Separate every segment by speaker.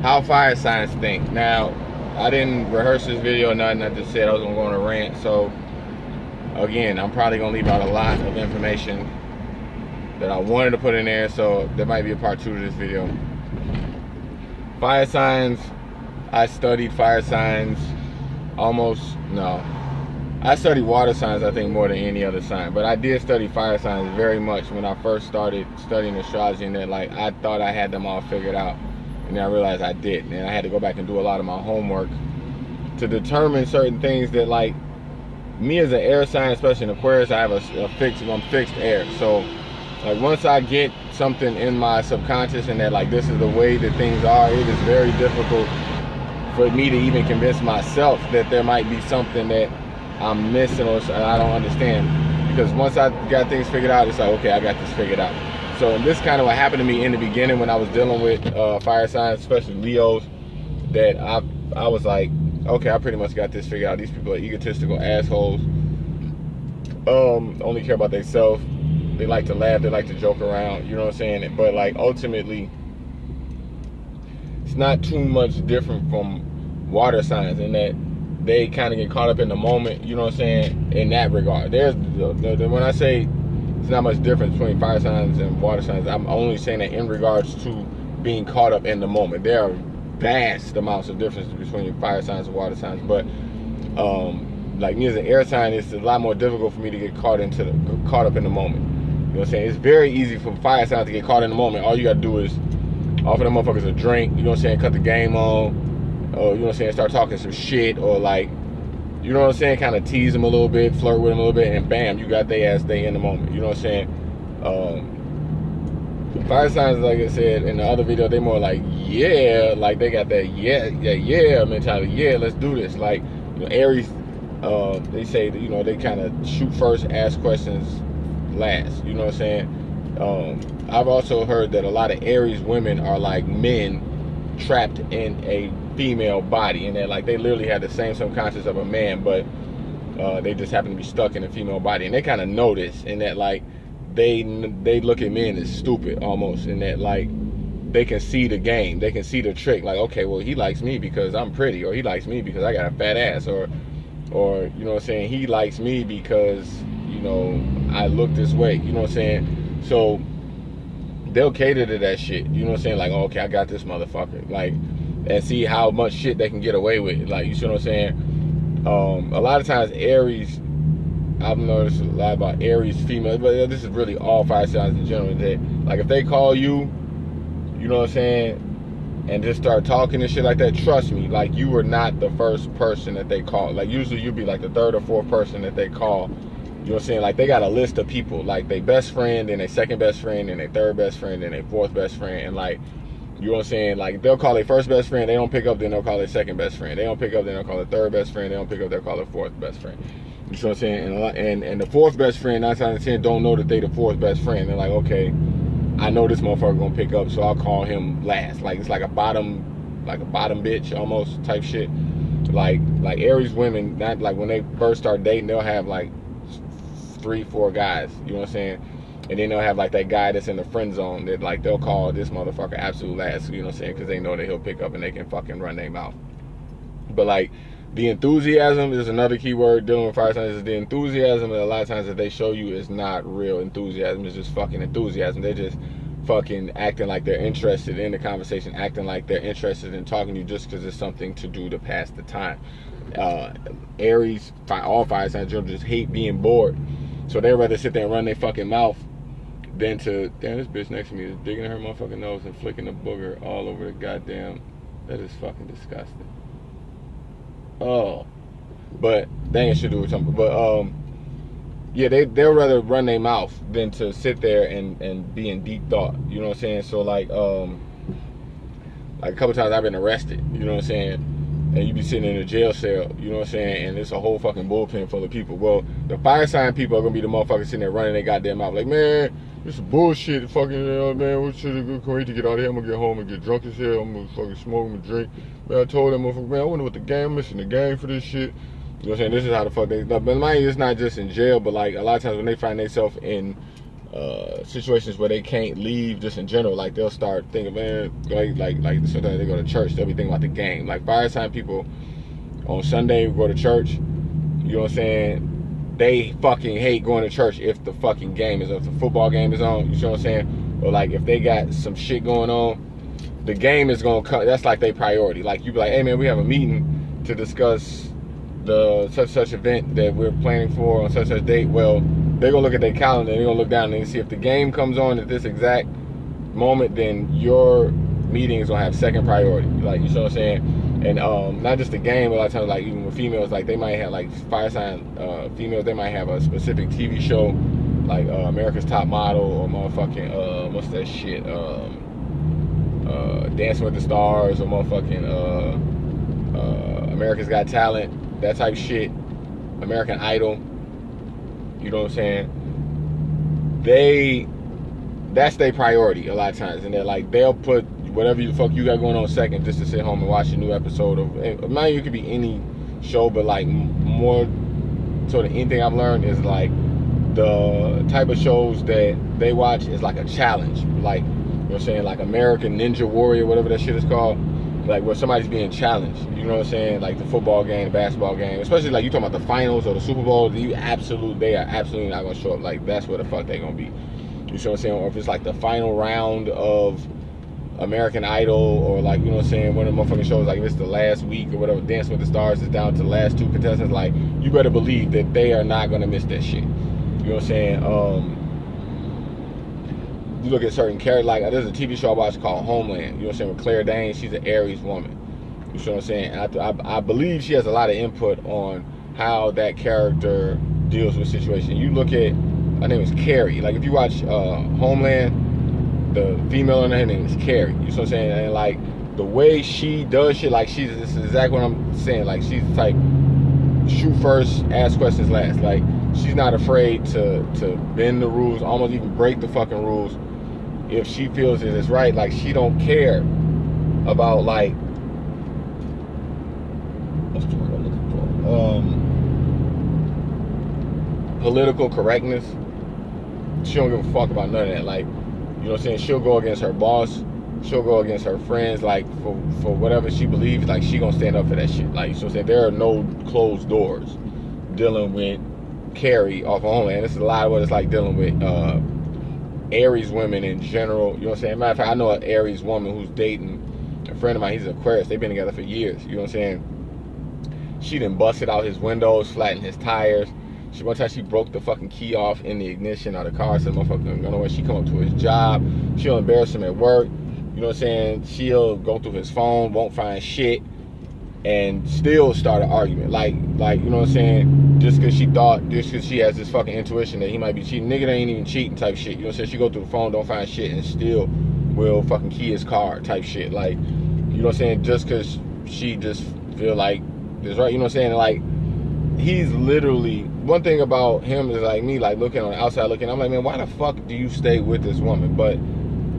Speaker 1: how fire signs think. Now, I didn't rehearse this video or nothing. I just said I was gonna go on a rant. So again, I'm probably gonna leave out a lot of information that I wanted to put in there. So there might be a part 2 to this video. Fire signs. I studied fire signs I studied water signs, I think, more than any other sign. But I did study fire signs very much when I first started studying astrology, and that, like, I thought I had them all figured out. And then I realized I didn't. And I had to go back and do a lot of my homework to determine certain things that, like, me as an air sign, especially in Aquarius, I have I'm fixed air. So, like, once I get something in my subconscious and that, like, this is the way that things are, it is very difficult for me to even convince myself that there might be something that I'm missing or I don't understand. Because once I got things figured out, it's like, okay, I got this figured out. So this kind of what happened to me in the beginning when I was dealing with fire signs, especially Leos, that I was like, okay, I pretty much got this figured out. These people are egotistical assholes. Only care about themselves. They like to laugh, they like to joke around, you know what I'm saying? But, like, ultimately, it's not too much different from water signs in that they kind of get caught up in the moment, you know what I'm saying, in that regard. There's when I say it's not much difference between fire signs and water signs, I'm only saying that in regards to being caught up in the moment. There are vast amounts of difference between fire signs and water signs, but like me as an air sign, it's a lot more difficult for me to get caught up in the moment. You know what I'm saying? It's very easy for fire signs to get caught in the moment. All you gotta do is offer them motherfuckers a drink, you know what I'm saying, cut the game on, or, you know what I'm saying, start talking some shit, or, like, you know what I'm saying, kind of tease them a little bit, flirt with them a little bit, and bam, you got their ass in the moment, you know what I'm saying? Fire signs, like I said in the other video, they more like, yeah, like they got that yeah mentality. Yeah, let's do this. Like, you know, Aries, they say that, you know, they kind of shoot first, ask questions last, you know what I'm saying? I've also heard that a lot of Aries women are like men trapped in a female body, and that, like, they literally have the same subconscious of a man, but they just happen to be stuck in a female body, and they kind of know this, and that, like, they look at men as stupid almost, and that, like, they can see the game, they can see the trick, like, okay, well, he likes me because I'm pretty, or he likes me because I got a fat ass, or you know what I'm saying, he likes me because, you know, I look this way, you know what I'm saying? So they'll cater to that shit, you know what I'm saying? Like, oh, okay, I got this motherfucker, like, and see how much shit they can get away with, like, you see what I'm saying? A lot of times Aries, I've noticed a lot about Aries female, but this is really all fire signs in general, that, like, if they call you, you know what I'm saying, and just start talking and shit like that, trust me, like, you were not the first person that they call. Like, usually you'll be like the third or fourth person that they call. You know what I'm saying? Like, they got a list of people, like, they best friend, and their second best friend, and their third best friend, and their fourth best friend, and, like, you know what I'm saying? Like, they'll call their first best friend, they don't pick up, then they'll call their second best friend. They don't pick up, then they'll call their third best friend, they don't pick up, they'll call their fourth best friend. You know what I'm saying? And the fourth best friend, 9 times out of 10, don't know that they the fourth best friend. They're like, okay, I know this motherfucker gonna pick up, so I'll call him last. Like, it's like a bottom bitch almost type shit. Like Aries women, not like when they first start dating, they'll have like 3-4 guys, you know what I'm saying? And then they'll have like that guy that's in the friend zone that, like, they'll call this motherfucker absolute last, you know what I'm saying? Because they know that he'll pick up and they can fucking run their mouth. But, like, the enthusiasm is another key word dealing with fire signs. Is the enthusiasm, and a lot of times that they show you is not real enthusiasm. It's just fucking enthusiasm. They're just fucking acting like they're interested in the conversation, acting like they're interested in talking to you just because it's something to do to pass the time. Aries, all fire signs just hate being bored. So they'd rather sit there and run their fucking mouth than to, damn, this bitch next to me is digging her motherfucking nose and flicking the booger all over the goddamn, that is fucking disgusting. Oh, but dang, it should do with something. But yeah, they'll rather run their mouth than to sit there and be in deep thought. You know what I'm saying? So like a couple times I've been arrested. You know what I'm saying? And you be sitting in a jail cell. You know what I'm saying? And it's a whole fucking bullpen full of people. Well, the fire sign people are gonna be the motherfuckers sitting there running their goddamn mouth. Like, man, this is bullshit. Fucking man, what shit is good? Can't wait to get out of here. I'm gonna get home and get drunk as hell. I'm gonna fucking smoke and drink. Man, I told that motherfucker, man, I wonder what the game, I'm missing the game for this shit. You know what I'm saying? This is how the fuck they, but mind you, it's not just in jail, but like a lot of times when they find themselves in situations where they can't leave just in general. Like they'll start thinking, man, like sometimes they go to church, they'll be thinking about the game. Like firesign people on Sunday go to church, you know what I'm saying? They fucking hate going to church if the fucking game is, if the football game is on, you know what I'm saying? Or like if they got some shit going on, the game is gonna come. That's like their priority. Like you be like, hey man, we have a meeting to discuss the such event that we're planning for on such date. Well, they're gonna look at their calendar and they're gonna look down and see if the game comes on at this exact moment, then your meeting is gonna have second priority. Like, you know what I'm saying? And not just the game, but a lot of times, like even with females, like they might have, like fire sign females, they might have a specific TV show, like America's Top Model, or motherfucking what's that shit, Dancing with the Stars, or motherfucking America's Got Talent, that type shit, American Idol. You know what I'm saying? That's their priority a lot of times, and they're like, they'll put whatever the fuck you got going on second just to sit home and watch a new episode of. Mind you, it could be any show, but like more sort of anything I've learned is like the type of shows that they watch is like a challenge, like, you know what I'm saying, like American Ninja Warrior, whatever that shit is called, like where somebody's being challenged. You know what I'm saying? Like the football game, the basketball game, especially like you talking about the finals or the Super Bowl. They are absolutely not gonna show up. Like that's where the fuck they gonna be. You know what I'm saying? Or if it's like the final round of American Idol, or like, you know what I'm saying, one of the motherfucking shows, like if it's the last week or whatever, Dancing with the Stars is down to the last two contestants, like you better believe that they are not gonna miss that shit. You know what I'm saying? You look at certain characters, like there's a TV show I watch called Homeland. You know what I'm saying? With Claire Danes, she's an Aries woman. You know what I'm saying? I believe she has a lot of input on how that character deals with situations. You look at, her name is Carrie. Like if you watch Homeland, the female in her name is Carrie. You know what I'm saying? And like the way she does shit, like this is exactly what I'm saying. Like she's the type, shoot first, ask questions last. Like she's not afraid to bend the rules, almost even break the fucking rules if she feels that it's right. Like she don't care about, like, what's the word I'm looking for? Political correctness. She don't give a fuck about none of that. Like, you know what I'm saying? She'll go against her boss. She'll go against her friends. Like for whatever she believes. Like she gonna stand up for that shit. Like, you know what I'm saying? There are no closed doors dealing with Carrie off of Homeland. This is a lot of what it's like dealing with Aries women in general. You know what I'm saying? Matter of fact, I know an Aries woman who's dating a friend of mine. He's an Aquarius. They've been together for years. You know what I'm saying? She done busted out his windows, flattened his tires. One time she broke the fucking key off in the ignition of the car, so the motherfucker don't know when she come up to his job. She'll embarrass him at work. You know what I'm saying? She'll go through his phone, won't find shit, and still start an argument. Like, you know what I'm saying? Just cause she has this fucking intuition that he might be cheating. Nigga ain't even cheating type shit. You know what I'm saying? She go through the phone, don't find shit, and still will fucking key his car type shit. Like, you know what I'm saying? Just cause she just feel like this, right? You know what I'm saying? Like, he's literally, one thing about him is like me, like looking on the outside looking, I'm like, man, why the fuck do you stay with this woman? But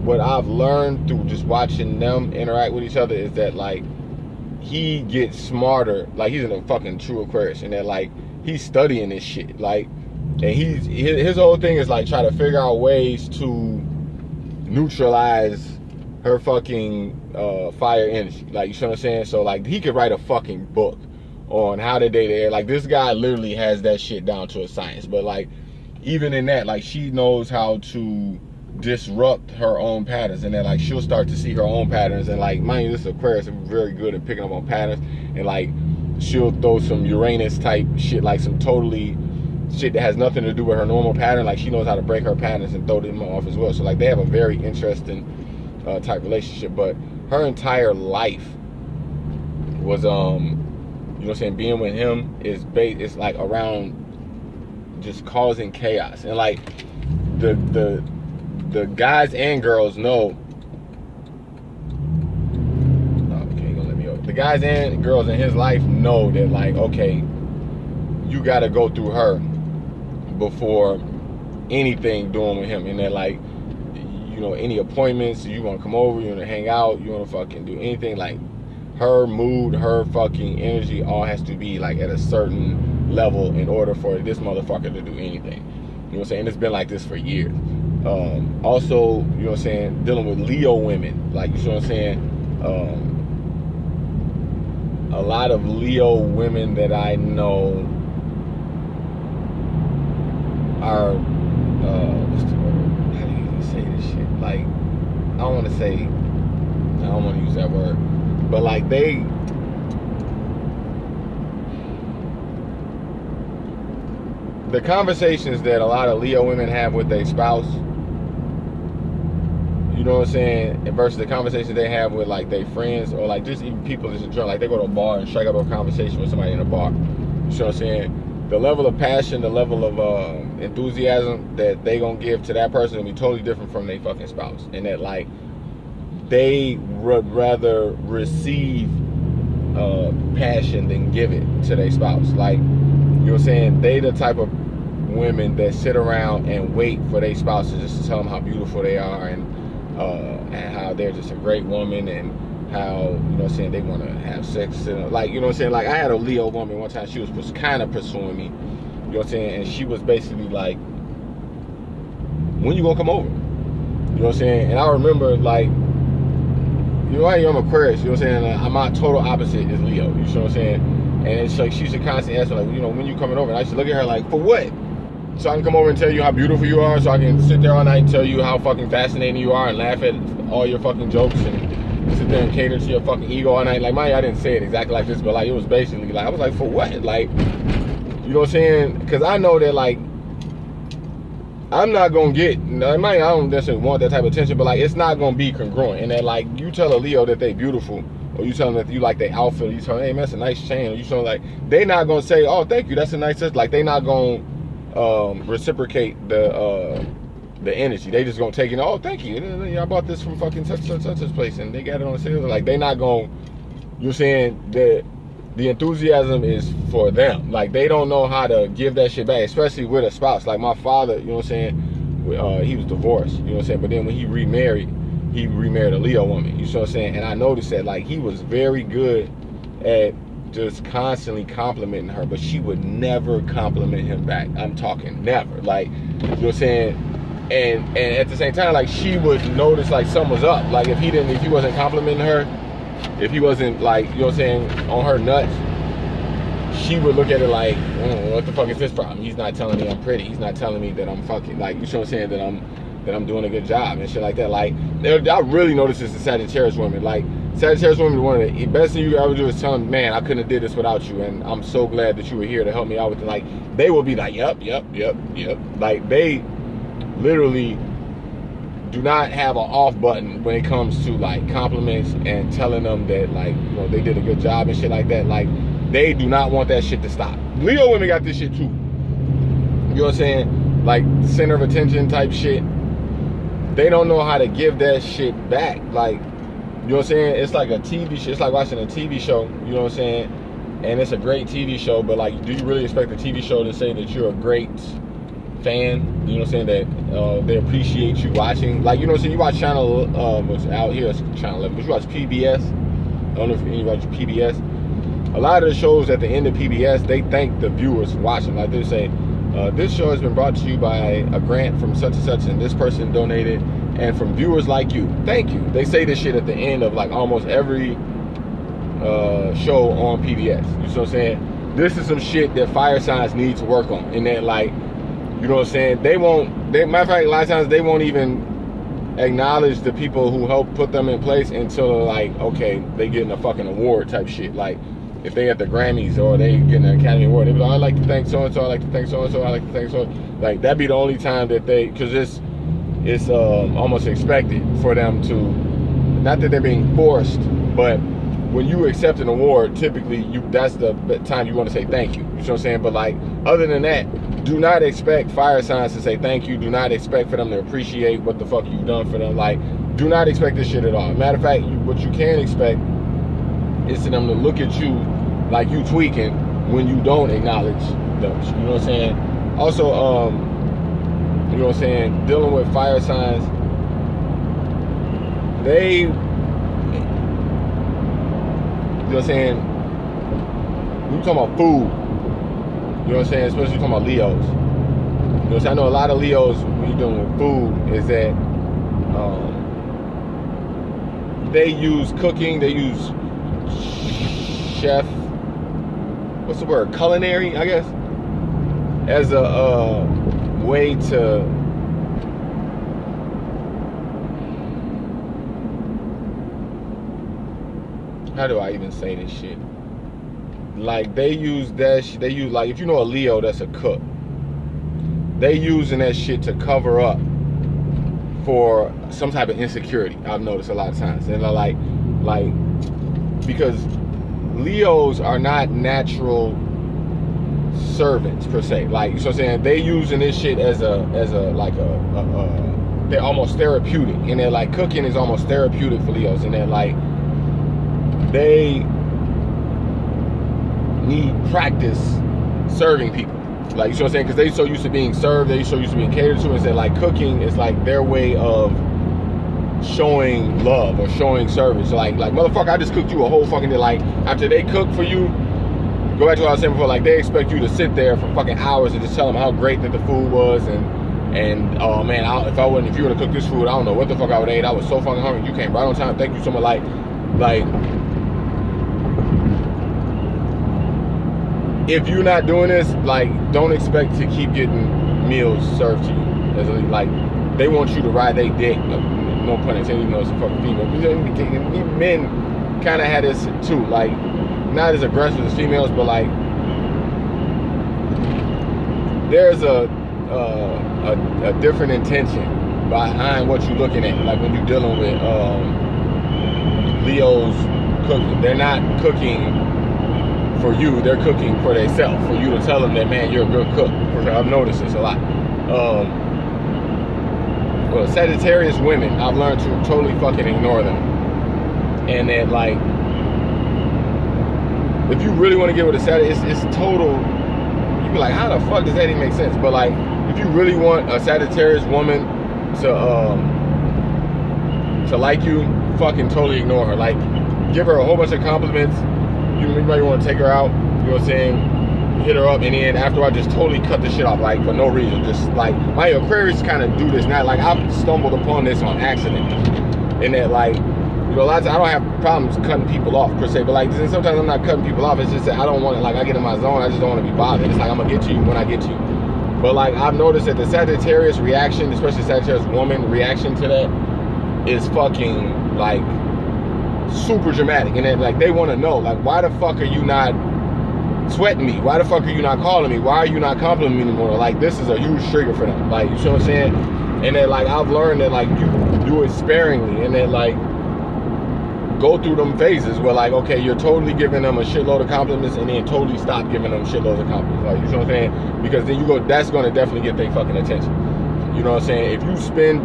Speaker 1: what I've learned through just watching them interact with each other is that, like, he gets smarter. Like, he's a fucking true Aquarius, and that, like, he's studying this shit. Like, and his whole thing is like try to figure out ways to neutralize her fucking fire energy. Like, you know what I'm saying? So like he could write a fucking book on how to date air. Like, this guy literally has that shit down to a science. But like, even in that, like, she knows how to disrupt her own patterns, and then like she'll start to see her own patterns. And like, mind you, this Aquarius is very good at picking up on patterns, and like she'll throw some Uranus type shit, like some totally shit that has nothing to do with her normal pattern. Like, she knows how to break her patterns and throw them off as well. So like, they have a very interesting type relationship. But her entire life was you know what I'm saying, being with him is it's like around just causing chaos. And like the guys and girls know, okay, gonna let me over. The guys and girls in his life know that, like, okay, you gotta go through her before anything doing with him. And that, like, you know, any appointments, you want to come over, you want to hang out, you want to fucking do anything, like, her mood, her fucking energy, all has to be like at a certain level in order for this motherfucker to do anything. You know what I'm saying? It's been like this for years. Also, you know what I'm saying, dealing with Leo women, like, you see what I'm saying. A lot of Leo women that I know are, what's the word? How do you even say this shit? Like, I don't want to use that word, but like the conversations that a lot of Leo women have with their spouse, you know what I'm saying, versus the conversations they have with like their friends, or like just even people just enjoy, like they go to a bar and strike up a conversation with somebody in a bar. You know what I'm saying? The level of passion, the level of enthusiasm that they gonna give to that person will be totally different from their fucking spouse. And that like they would rather receive passion than give it to their spouse. Like, you know what I'm saying? They the type of women that sit around and wait for their spouses just to tell them how beautiful they are, and how they're just a great woman, and how, you know what I'm saying, they want to have sex. Like, you know what I'm saying, like I had a Leo woman one time, she was kind of pursuing me, you know what I'm saying, and she was basically like, when you gonna come over? You know what I'm saying? And I remember, like, you know, I'm Aquarius, you know what I'm saying, my total opposite is Leo, you know what I'm saying, and it's like, she should constantly ask me, like, you know, when you coming over? And I used to look at her like, for what? So I can come over and tell you how beautiful you are, so I can sit there all night and tell you how fucking fascinating you are and laugh at all your fucking jokes and sit there and cater to your fucking ego all night. Like, mind you, I didn't say it exactly like this, but like, it was basically like, I was like, for what? Like, you know what I'm saying? Because I know that, like, I'm not gonna get, I don't necessarily want that type of attention, but like, it's not gonna be congruent. And that, like, you tell a Leo that they beautiful, or you tell them that you like their outfit, or you tell them, hey man, that's a nice chain, or you tell them, like, they not gonna say, oh thank you, that's a nice, like, they not gonna reciprocate the energy. They just gonna take it, oh thank you, I bought this from fucking such place, and they got it on sale. Like, they not gonna, you're saying that the enthusiasm is for them. Like, they don't know how to give that shit back, especially with a spouse. Like my father, you know what I'm saying, he was divorced, you know what I'm saying, but then when he remarried a Leo woman, you know what I'm saying, and I noticed that, like, he was very good at just constantly complimenting her, but she would never compliment him back. I'm talking never. Like, you know what I'm saying, and at the same time, like, she would notice like something was up. Like, if he wasn't complimenting her, if he wasn't, like, you know what I'm saying, on her nuts, she would look at it like, what the fuck is this problem? He's not telling me I'm pretty. He's not telling me that I'm fucking, like, you know what I'm saying, that I'm doing a good job and shit like that. Like, I really noticed this in Sagittarius women. Like, Sagittarius women, one of the best thing you ever do is tell them, man, I couldn't have did this without you, and I'm so glad that you were here to help me out with it. Like, they will be like, yep. Like, they literally do not have an off button when it comes to like compliments and telling them that, like, you know, they did a good job and shit like that. Like, they do not want that shit to stop. Leo women got this shit too. You know what I'm saying? Like, center of attention type shit. They don't know how to give that shit back. Like, you know what I'm saying? It's like a TV show. It's like watching a TV show, you know what I'm saying? And it's a great TV show, but like, do you really expect the TV show to say that you're a great fan? You know what I'm saying? That they appreciate you watching. Like, you know what I'm saying? You watch channel, what's out here, it's channel 11, but you watch PBS. I don't know if you watch PBS. A lot of the shows at the end of PBS, they thank the viewers for watching. Like, they say, this show has been brought to you by a grant from such and such, and this person donated, and from viewers like you, thank you. They say this shit at the end of like almost every show on PBS. You know what I'm saying? This is some shit that fire signs need to work on. And that, like, you know what I'm saying, matter of fact, a lot of times they won't even acknowledge the people who helped put them in place until, like, okay, they getting a fucking award type shit. Like, if they at the Grammys or they getting an Academy Award, they be like, I'd like to thank so-and-so, I'd like to thank so-and-so, I'd like to thank so-and-so. Like, that'd be the only time that they, because it's almost expected for them to, not that they're being forced, but when you accept an award, typically that's the time you want to say thank you. You know what I'm saying? But like, other than that, do not expect fire signs to say thank you. Do not expect for them to appreciate what the fuck you've done for them. Like, do not expect this shit at all. Matter of fact, what you can expect is for them to look at you like you tweaking when you don't acknowledge them. You know what I'm saying? Also, you know what I'm saying, dealing with fire signs, they, you know what I'm saying, when you talking about food, you know what I'm saying, especially talking about Leos, Because I know a lot of Leos, when you're dealing with food, is that they use cooking, they use chef, what's the word, culinary, I guess, as a way to how do I even say this shit? Like they use like, if you know a Leo that's a cook, they using that shit to cover up for some type of insecurity. I've noticed a lot of times. And like because Leos are not natural servants per se. Like, you know what I'm saying? They using this shit as a they're almost therapeutic. And they're like, cooking is almost therapeutic for Leos. And they're like, they need practice serving people. Like, you know what I'm saying? Because they so used to being served, they so used to being catered to, and say like cooking is like their way of showing love or showing service. So like motherfucker, I just cooked you a whole fucking day. Like, after they cook for you, go back to what I was saying before, like they expect you to sit there for fucking hours and just tell them how great that the food was, and oh man, if you would have cooked this food, I don't know what the fuck I would have ate. I was so fucking hungry. You came right on time. Thank you so much. Like if you're not doing this, like, don't expect to keep getting meals served to you. Like, they want you to ride their dick. No pun intended, even though it's a fucking female. Even men kind of had this too. Like, not as aggressive as females, but like, there's a different intention behind what you're looking at. Like when you're dealing with Leo's cooking, they're not cooking for you, they're cooking for themselves, for you to tell them that, man, you're a good cook. I've noticed this a lot. Well, Sagittarius women, I've learned to totally fucking ignore them. And that, like, if you really want to get with a Sagittarius, it's total, you be like, how the fuck does that even make sense? But like, if you really want a Sagittarius woman to like you, fucking totally ignore her. Like, give her a whole bunch of compliments. You might want to take her out, you know what I'm saying, hit her up, and then after I just totally cut the shit off, like, for no reason. Just like, my Aquarius kind of do this, not like I've stumbled upon this on accident. And that, like, you know, a lot of times I don't have problems cutting people off per se, but like, sometimes I'm not cutting people off. It's just that I don't want to, like, I get in my zone, I just don't want to be bothered. It's like, I'm gonna get to you when I get to you. But like, I've noticed that the Sagittarius reaction, especially Sagittarius woman reaction to that, is fucking like super dramatic. And then like, they want to know, like, why the fuck are you not sweating me? Why the fuck are you not calling me? Why are you not complimenting me anymore? Like, this is a huge trigger for them. Like, you see what I'm saying? And then like, I've learned that like, you do it sparingly, and then like, go through them phases where like, okay, you're totally giving them a shitload of compliments, and then totally stop giving them shitloads of compliments. Like, you see what I'm saying? Because then you go, that's going to definitely get their fucking attention. You know what I'm saying? If you spend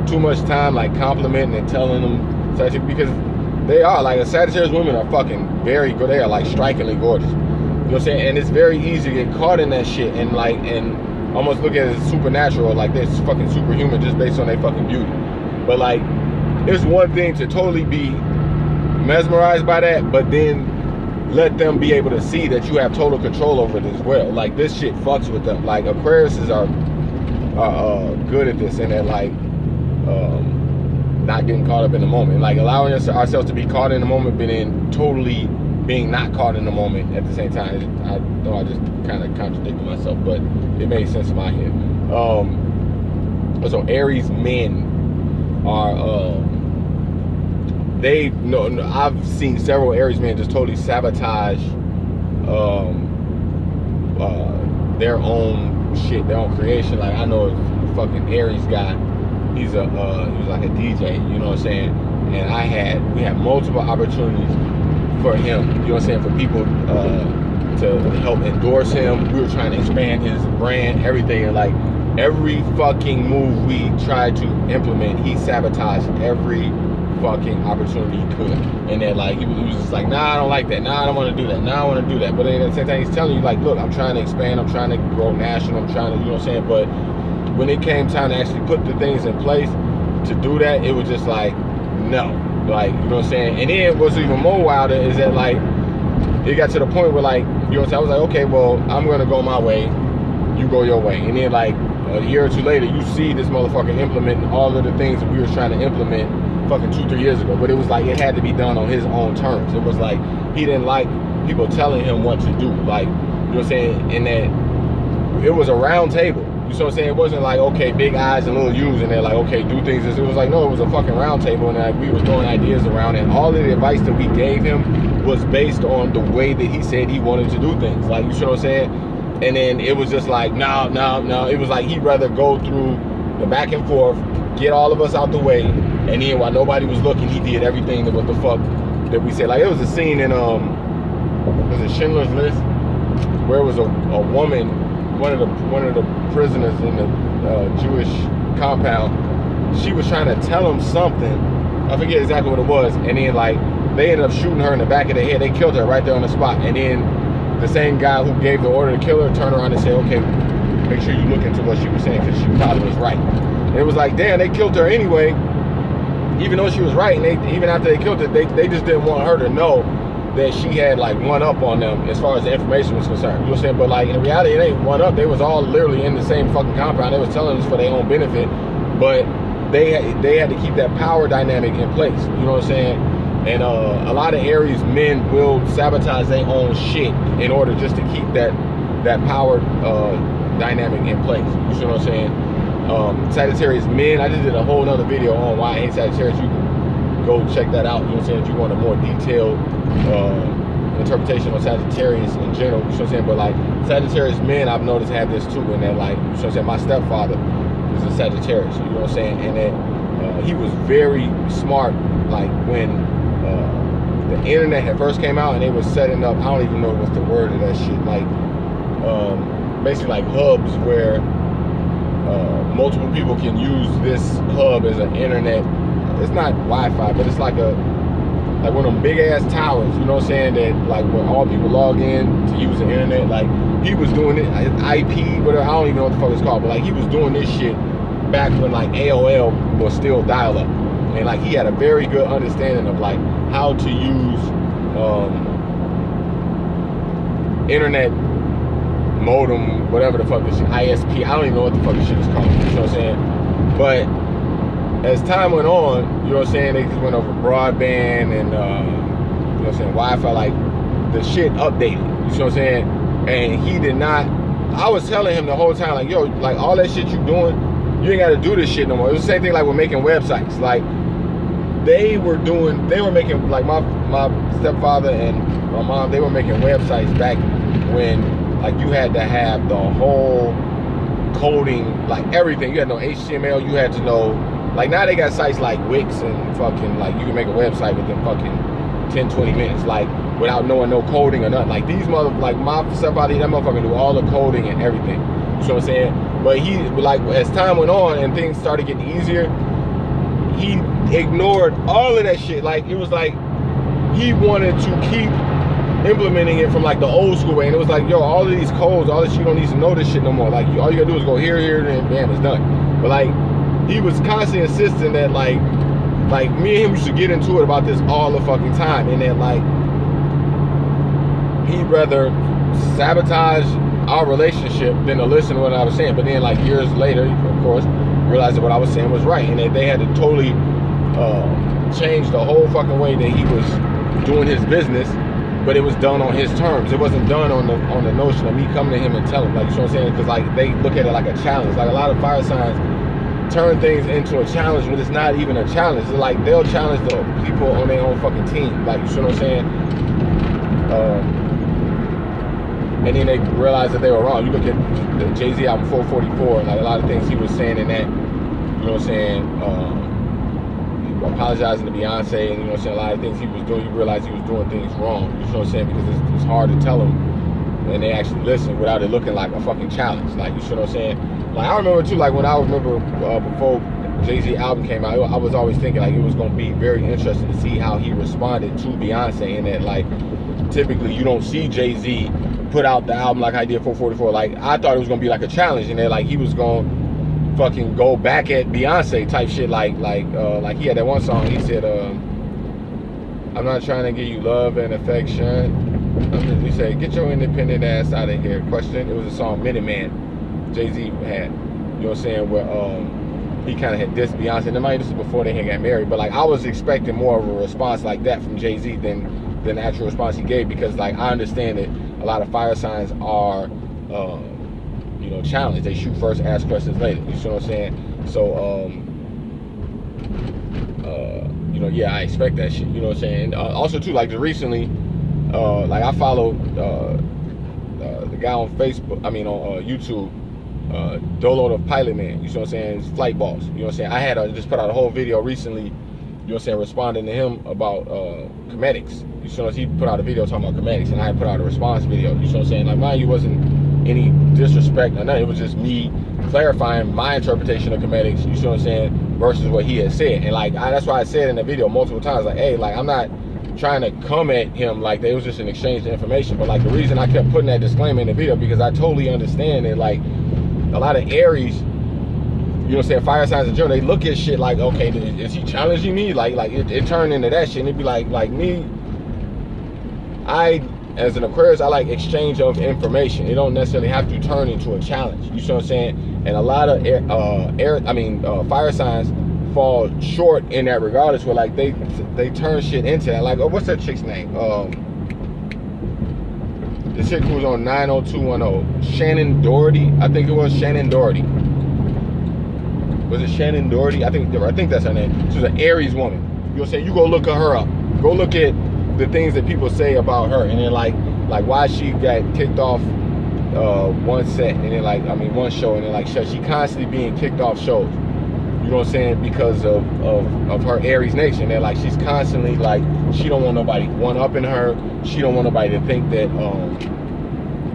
Speaker 1: too much time like complimenting and telling them, because they are, like, the Sagittarius women are fucking very good. They are like strikingly gorgeous. You know what I'm saying? And it's very easy to get caught in that shit and like, and almost look at it as supernatural, like they're fucking superhuman just based on their fucking beauty. But like, it's one thing to totally be mesmerized by that, but then let them be able to see that you have total control over it as well. Like, this shit fucks with them. Like, Aquariuses are good at this, and they're like, not getting caught up in the moment, like allowing ourselves to be caught in the moment, but then totally being not caught in the moment at the same time. I know I just kind of contradicted myself, but it made sense in my head. So Aries men are I've seen several Aries men just totally sabotage their own shit, their own creation. Like, I know a fucking Aries guy. He was like a DJ, you know what I'm saying? And we had multiple opportunities for him, you know what I'm saying, for people to help endorse him. We were trying to expand his brand, everything, and like, every fucking move we tried to implement, he sabotaged every fucking opportunity he could. And then like, he was just like, nah, I don't like that, nah, I don't want to do that, nah, I want to do that. But then at the same time, he's telling you like, look, I'm trying to expand, I'm trying to grow national, I'm trying to, you know what I'm saying? But when it came time to actually put the things in place to do that, it was just like, no. Like, you know what I'm saying? And then what's even more wilder is that like, it got to the point where like, you know what I'm saying, I was like, okay, well, I'm gonna go my way. you go your way. And then like a year or two later, you see this motherfucker implementing all of the things that we were trying to implement fucking 2-3 years ago. But it was like it had to be done on his own terms. It was like he didn't like people telling him what to do. Like, you know what I'm saying? And that it was a round table. You know what I'm saying? It wasn't like, okay, big eyes and little U's and they're like, okay, do things. It was like, no, it was a fucking round table, and like we was throwing ideas around, and all of the advice that we gave him was based on the way that he said he wanted to do things. Like, you know what I'm saying? And then it was just like, no. It was like he'd rather go through the back and forth, get all of us out the way, and then while nobody was looking, he did everything that what the fuck that we said. Like, it was a scene in was it Schindler's List, where it was a woman, one of the prisoners in the Jewish compound. She was trying to tell him something. I forget exactly what it was. And then like they ended up shooting her in the back of the head. They killed her right there on the spot. And then the same guy who gave the order to kill her turned around and said, okay, make sure you look into what she was saying, because she probably was right. And it was like, damn, they killed her anyway, even though she was right. And even after they killed her, they just didn't want her to know that she had like one up on them as far as the information was concerned. You know what I'm saying? But like in reality, it ain't one up. They was all literally in the same fucking compound. They was telling us for their own benefit, but they had to keep that power dynamic in place. You know what I'm saying? And a lot of areas, men will sabotage their own shit in order just to keep that power dynamic in place. You see what I'm saying? Sagittarius men, I just did a whole nother video on why I hate Sagittarius. You can go check that out. You know what I'm saying? If you want a more detailed interpretation on Sagittarius in general. You know what I'm saying? But like Sagittarius men, I've noticed have this too. And that like, you know what I'm saying? My stepfather is a Sagittarius. You know what I'm saying? And that he was very smart. Like when the internet had first came out and they was setting up, I don't even know what's the word of that shit, like basically like hubs where multiple people can use this hub as an internet. It's not Wi-Fi, but it's like one of them big ass towers, you know what I'm saying, that like where all people log in to use the internet. Like he was doing it, IP, whatever, I don't even know what the fuck it's called, but like he was doing this shit back when like AOL was still dial-up. And like he had a very good understanding of like how to use internet modem, whatever the fuck this shit, ISP, I don't even know what the fuck this shit is called, you know what I'm saying? But as time went on, you know what I'm saying, they just went over broadband and you know what I'm saying, Wi-Fi, like the shit updated, you know what I'm saying? And he did not, I was telling him the whole time, like, yo, like all that shit you doing, you ain't gotta do this shit no more. It was the same thing like with making websites. Like they were making, like my stepfather and my mom, they were making websites back when like you had to have the whole coding, like everything. You had to know HTML, you had to know, like now they got sites like Wix and fucking like you can make a website within fucking 10-20 minutes, like without knowing no coding or nothing. Like these like my stepfather, that motherfucker do all the coding and everything. You know what I'm saying? But he, like, as time went on and things started getting easier, he ignored all of that shit. Like, it was like he wanted to keep implementing it from, like, the old school way. And it was like, yo, all of these codes, all this shit, you don't need to know this shit no more. Like, all you gotta do is go here, and bam, it's done. But, like, he was constantly insisting that, like me and him used to get into it about this all the fucking time. And that, like, he'd rather sabotage our relationship than to listen to what I was saying. But then like years later, of course, realized that what I was saying was right, and that they had to totally change the whole fucking way that he was doing his business, but it was done on his terms. It wasn't done on the notion of me coming to him and telling him, like, you know what I'm saying? Because like they look at it like a challenge. Like a lot of fire signs turn things into a challenge when it's not even a challenge. It's like they'll challenge the people on their own fucking team. Like, you see what I'm saying? And then they realized that they were wrong. You look at the Jay-Z album 444, like a lot of things he was saying in that, you know what I'm saying, apologizing to Beyonce, and you know what I'm saying, a lot of things he was doing, you realize he was doing things wrong, you know what I'm saying, because it's hard to tell them, and they actually listen without it looking like a fucking challenge, like, you know what I'm saying. Like, I remember too, like when I remember before Jay-Z album came out, I was always thinking like it was going to be very interesting to see how he responded to Beyonce, and that like typically you don't see Jay-Z put out the album like I did 444. Like I thought it was gonna be like a challenge, and then like he was gonna fucking go back at Beyonce type shit. Like he had that one song. He said, "I'm not trying to give you love and affection." He said, "Get your independent ass out of here." Question. It was a song, Minute Man. Jay-Z had, you know what I'm saying, where he kind of had dissed Beyonce. And this was before they had got married, but like I was expecting more of a response like that from Jay-Z than the actual response he gave, because like I understand that a lot of fire signs are you know, challenged. They shoot first, ask questions later. You see what I'm saying? So you know, yeah, I expect that shit. You know what I'm saying? Also too, like recently, like I followed the guy on Facebook, I mean on YouTube, Dolo the Pilot Man. You see what I'm saying? He's Flight Boss. You know what I'm saying? I had just put out a whole video recently, you know what I'm saying, responding to him about comedics. You see what I'm saying? He put out a video talking about comedics, and I put out a response video. You see what I'm saying? Like, mind you, wasn't any disrespect or nothing. It was just me clarifying my interpretation of comedics, you see what I'm saying, versus what he had said. And like that's why I said in the video multiple times, like, hey, like I'm not trying to come at him like that. It was just an exchange of information. But like the reason I kept putting that disclaimer in the video, because I totally understand that like a lot of Aries, you know what I'm saying, fire signs in general, they look at shit like, okay, is he challenging me? Like it turned into that shit, and it'd be like me, as an Aquarius, I like exchange of information. It don't necessarily have to turn into a challenge. You see what I'm saying? And a lot of fire signs fall short in that regardless, where like they turn shit into that. Like, oh, what's that chick's name? The chick who was on 90210, Shannon Doherty. I think it was Shannon Doherty. Was it Shannon Doherty? I think that's her name. She's an Aries woman. You know what I'm saying? You go look her up. Go look at the things that people say about her, and then like why she got kicked off one set, and then one show, and then like she constantly being kicked off shows. You know what I'm saying? Because of her Aries nature. And like she's constantly like, she don't want nobody one-upping her. She don't want nobody to think that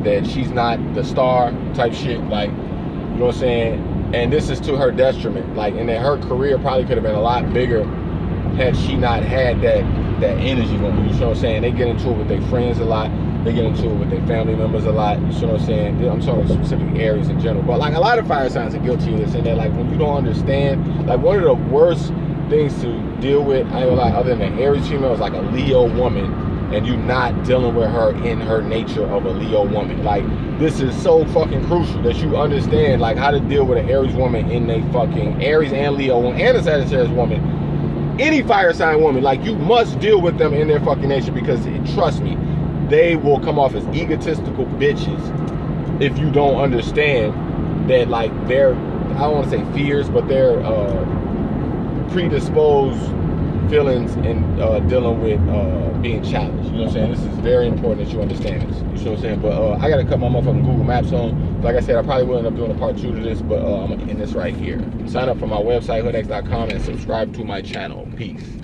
Speaker 1: that she's not the star type shit. Like, you know what I'm saying? And this is to her detriment. Like, and that her career probably could have been a lot bigger had she not had that energy woman. You know what I'm saying? They get into it with their friends a lot. They get into it with their family members a lot. You know what I'm saying? I'm talking specifically Aries in general. But like a lot of fire signs are guilty of this. And that like when you don't understand, like one of the worst things to deal with, I ain't gonna lie, other than an Aries female, is like a Leo woman, and you not dealing with her in her nature of a Leo woman. Like, this is so fucking crucial that you understand like how to deal with an Aries woman in a fucking Aries and Leo woman and a Sagittarius woman. Any fire sign woman, like, you must deal with them in their fucking nature, because trust me, they will come off as egotistical bitches if you don't understand that, like, they're, I don't want to say fears, but they're predisposed feelings in dealing with being challenged. You know what I'm saying? This is very important that you understand this. You know what I'm saying? But I gotta cut my motherfucking Google Maps on. Like I said, I probably will end up doing a part 2 to this, but I'm gonna end this right here. Sign up for my website, hoodx.com, and subscribe to my channel. Peace.